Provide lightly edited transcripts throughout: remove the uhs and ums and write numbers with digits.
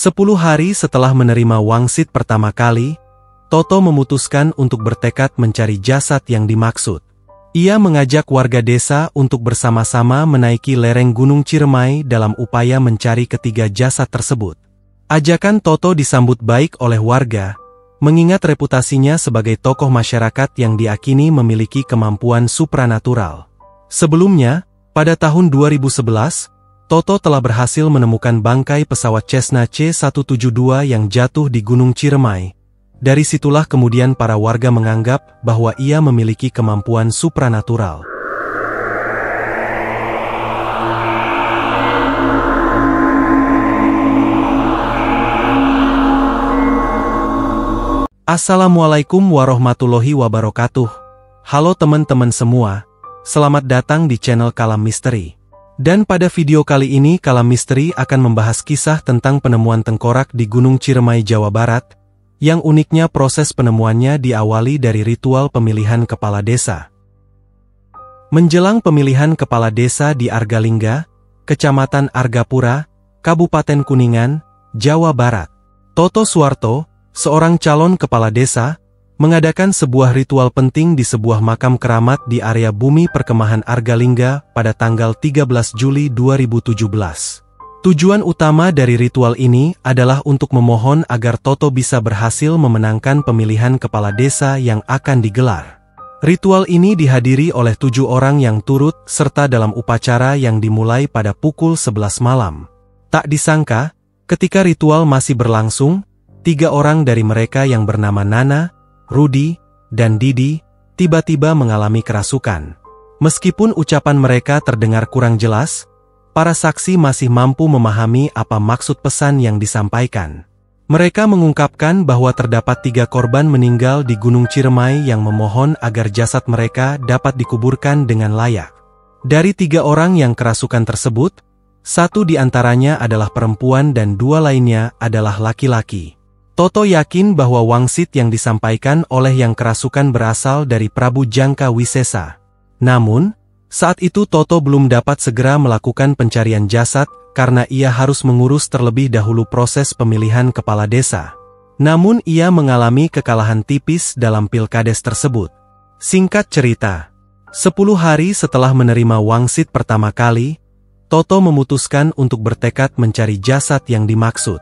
10 hari setelah menerima wangsit pertama kali, Toto memutuskan untuk bertekad mencari jasad yang dimaksud. Ia mengajak warga desa untuk bersama-sama menaiki lereng Gunung Ciremai dalam upaya mencari ketiga jasad tersebut. Ajakan Toto disambut baik oleh warga, mengingat reputasinya sebagai tokoh masyarakat yang diakini memiliki kemampuan supranatural. Sebelumnya, pada tahun 2011, Toto telah berhasil menemukan bangkai pesawat Cessna C172 yang jatuh di Gunung Ciremai. Dari situlah kemudian para warga menganggap bahwa ia memiliki kemampuan supranatural. Assalamualaikum warahmatullahi wabarakatuh. Halo teman-teman semua, selamat datang di channel Kalam Misteri. Dan pada video kali ini Kalam Misteri akan membahas kisah tentang penemuan tengkorak di Gunung Ciremai, Jawa Barat, yang uniknya proses penemuannya diawali dari ritual pemilihan kepala desa. Menjelang pemilihan kepala desa di Argalingga, Kecamatan Argapura, Kabupaten Kuningan, Jawa Barat, Toto Suwarto, seorang calon kepala desa, mengadakan sebuah ritual penting di sebuah makam keramat di area bumi perkemahan Argalingga pada tanggal 13 Juli 2017. Tujuan utama dari ritual ini adalah untuk memohon agar Toto bisa berhasil memenangkan pemilihan kepala desa yang akan digelar. Ritual ini dihadiri oleh 7 orang yang turut serta dalam upacara yang dimulai pada pukul 11 malam. Tak disangka, ketika ritual masih berlangsung, 3 orang dari mereka yang bernama Nana, Rudi, dan Didi, tiba-tiba mengalami kerasukan. Meskipun ucapan mereka terdengar kurang jelas, para saksi masih mampu memahami apa maksud pesan yang disampaikan. Mereka mengungkapkan bahwa terdapat 3 korban meninggal di Gunung Ciremai yang memohon agar jasad mereka dapat dikuburkan dengan layak. Dari 3 orang yang kerasukan tersebut, 1 di antaranya adalah perempuan dan 2 lainnya adalah laki-laki. Toto yakin bahwa wangsit yang disampaikan oleh yang kerasukan berasal dari Prabu Jangka Wisesa. Namun, saat itu Toto belum dapat segera melakukan pencarian jasad karena ia harus mengurus terlebih dahulu proses pemilihan kepala desa. Namun ia mengalami kekalahan tipis dalam pilkades tersebut. Singkat cerita, 10 hari setelah menerima wangsit pertama kali, Toto memutuskan untuk bertekad mencari jasad yang dimaksud.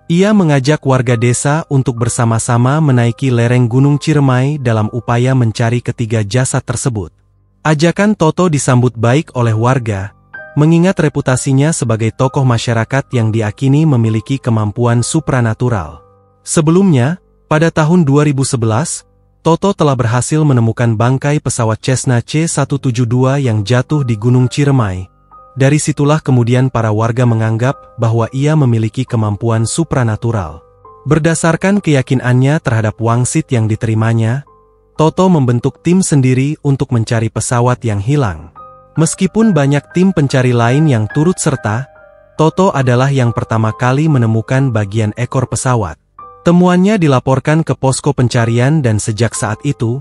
Ia mengajak warga desa untuk bersama-sama menaiki lereng Gunung Ciremai dalam upaya mencari ketiga jasad tersebut. Ajakan Toto disambut baik oleh warga, mengingat reputasinya sebagai tokoh masyarakat yang diakini memiliki kemampuan supranatural. Sebelumnya, pada tahun 2011, Toto telah berhasil menemukan bangkai pesawat Cessna C172 yang jatuh di Gunung Ciremai. Dari situlah kemudian para warga menganggap bahwa ia memiliki kemampuan supranatural. Berdasarkan keyakinannya terhadap wangsit yang diterimanya, Toto membentuk tim sendiri untuk mencari pesawat yang hilang. Meskipun banyak tim pencari lain yang turut serta, Toto adalah yang pertama kali menemukan bagian ekor pesawat. Temuannya dilaporkan ke posko pencarian dan sejak saat itu,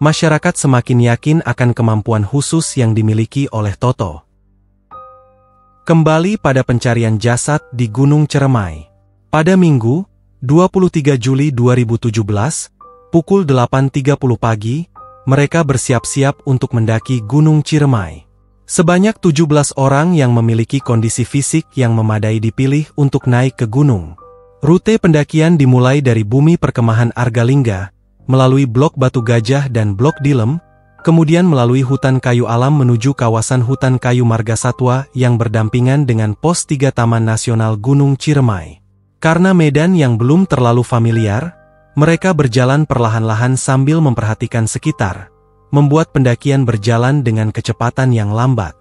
masyarakat semakin yakin akan kemampuan khusus yang dimiliki oleh Toto. Kembali pada pencarian jasad di Gunung Ciremai. Pada Minggu, 23 Juli 2017, pukul 8.30 pagi, mereka bersiap-siap untuk mendaki Gunung Ciremai. Sebanyak 17 orang yang memiliki kondisi fisik yang memadai dipilih untuk naik ke gunung. Rute pendakian dimulai dari bumi perkemahan Argalingga, melalui blok Batu Gajah dan blok Dilem, kemudian melalui hutan kayu alam menuju kawasan hutan kayu Margasatwa yang berdampingan dengan pos 3 Taman Nasional Gunung Ciremai. Karena medan yang belum terlalu familiar, mereka berjalan perlahan-lahan sambil memperhatikan sekitar, membuat pendakian berjalan dengan kecepatan yang lambat.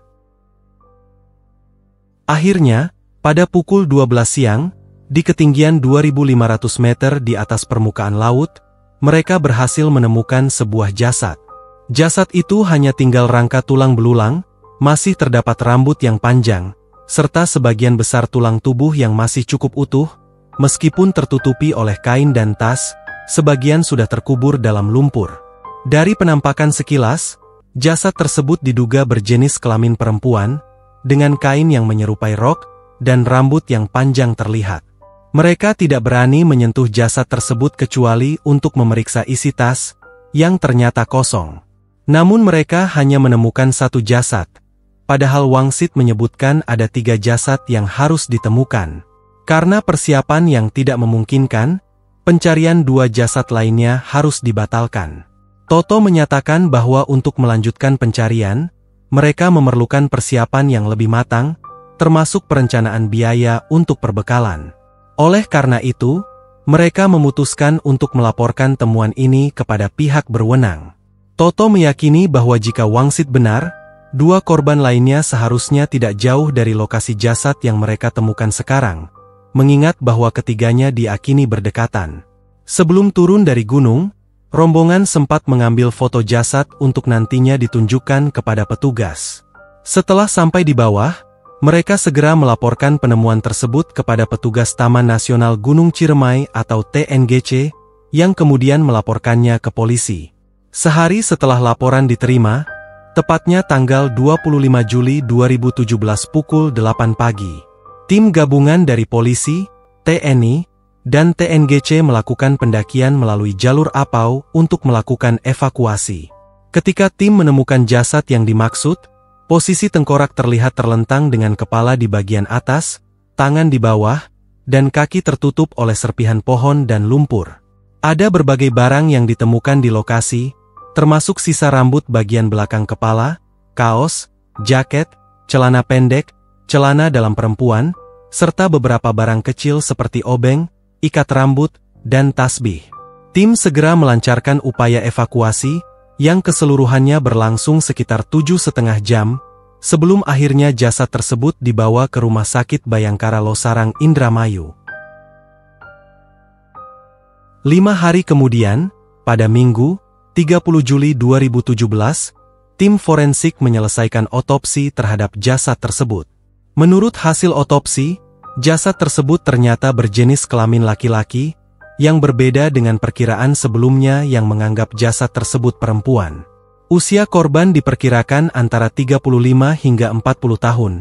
Akhirnya, pada pukul 12 siang, di ketinggian 2.500 meter di atas permukaan laut, mereka berhasil menemukan sebuah jasad. Jasad itu hanya tinggal rangka tulang belulang, masih terdapat rambut yang panjang, serta sebagian besar tulang tubuh yang masih cukup utuh, meskipun tertutupi oleh kain dan tas. Sebagian sudah terkubur dalam lumpur. Dari penampakan sekilas, jasad tersebut diduga berjenis kelamin perempuan, dengan kain yang menyerupai rok, dan rambut yang panjang terlihat. Mereka tidak berani menyentuh jasad tersebut kecuali untuk memeriksa isi tas, yang ternyata kosong. Namun mereka hanya menemukan satu jasad, padahal Wangsit menyebutkan ada 3 jasad yang harus ditemukan. Karena persiapan yang tidak memungkinkan, pencarian 2 jasad lainnya harus dibatalkan. Toto menyatakan bahwa untuk melanjutkan pencarian, mereka memerlukan persiapan yang lebih matang, termasuk perencanaan biaya untuk perbekalan. Oleh karena itu, mereka memutuskan untuk melaporkan temuan ini kepada pihak berwenang. Toto meyakini bahwa jika Wangsit benar, 2 korban lainnya seharusnya tidak jauh dari lokasi jasad yang mereka temukan sekarang, mengingat bahwa ketiganya diakini berdekatan. Sebelum turun dari gunung, rombongan sempat mengambil foto jasad untuk nantinya ditunjukkan kepada petugas. Setelah sampai di bawah, mereka segera melaporkan penemuan tersebut kepada petugas Taman Nasional Gunung Ciremai atau TNGC, yang kemudian melaporkannya ke polisi. Sehari setelah laporan diterima, tepatnya tanggal 25 Juli 2017 pukul 8 pagi, tim gabungan dari polisi, TNI, dan TNGC melakukan pendakian melalui jalur Apau untuk melakukan evakuasi. Ketika tim menemukan jasad yang dimaksud, posisi tengkorak terlihat terlentang dengan kepala di bagian atas, tangan di bawah, dan kaki tertutup oleh serpihan pohon dan lumpur. Ada berbagai barang yang ditemukan di lokasi, termasuk sisa rambut bagian belakang kepala, kaos, jaket, celana pendek, celana dalam perempuan, serta beberapa barang kecil seperti obeng, ikat rambut, dan tasbih. Tim segera melancarkan upaya evakuasi, yang keseluruhannya berlangsung sekitar 7,5 jam, sebelum akhirnya jasad tersebut dibawa ke Rumah Sakit Bayangkara Losarang Indramayu. 5 hari kemudian, pada Minggu, 30 Juli 2017, tim forensik menyelesaikan otopsi terhadap jasad tersebut. Menurut hasil otopsi, jasad tersebut ternyata berjenis kelamin laki-laki, yang berbeda dengan perkiraan sebelumnya yang menganggap jasad tersebut perempuan. Usia korban diperkirakan antara 35 hingga 40 tahun,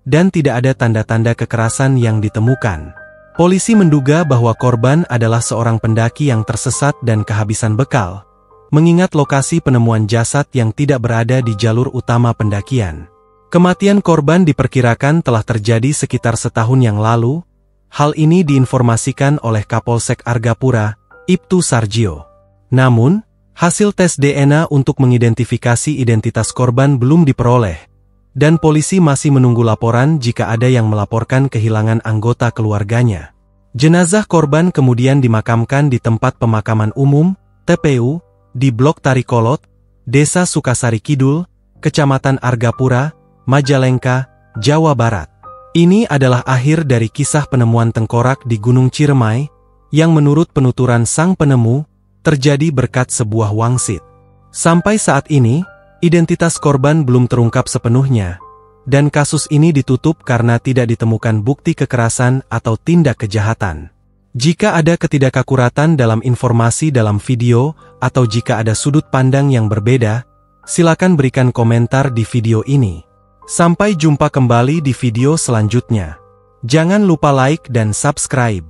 dan tidak ada tanda-tanda kekerasan yang ditemukan. Polisi menduga bahwa korban adalah seorang pendaki yang tersesat dan kehabisan bekal, mengingat lokasi penemuan jasad yang tidak berada di jalur utama pendakian. Kematian korban diperkirakan telah terjadi sekitar setahun yang lalu. Hal ini diinformasikan oleh Kapolsek Argapura, Ibtu Sarjio. Namun, hasil tes DNA untuk mengidentifikasi identitas korban belum diperoleh, dan polisi masih menunggu laporan jika ada yang melaporkan kehilangan anggota keluarganya. Jenazah korban kemudian dimakamkan di tempat pemakaman umum, TPU, di Blok Tarikolot, Desa Sukasari Kidul, Kecamatan Argapura, Majalengka, Jawa Barat. Ini adalah akhir dari kisah penemuan tengkorak di Gunung Ciremai, yang menurut penuturan sang penemu, terjadi berkat sebuah wangsit. Sampai saat ini, identitas korban belum terungkap sepenuhnya, dan kasus ini ditutup karena tidak ditemukan bukti kekerasan atau tindak kejahatan. Jika ada ketidakakuratan dalam informasi dalam video, atau jika ada sudut pandang yang berbeda, silakan berikan komentar di video ini. Sampai jumpa kembali di video selanjutnya. Jangan lupa like dan subscribe.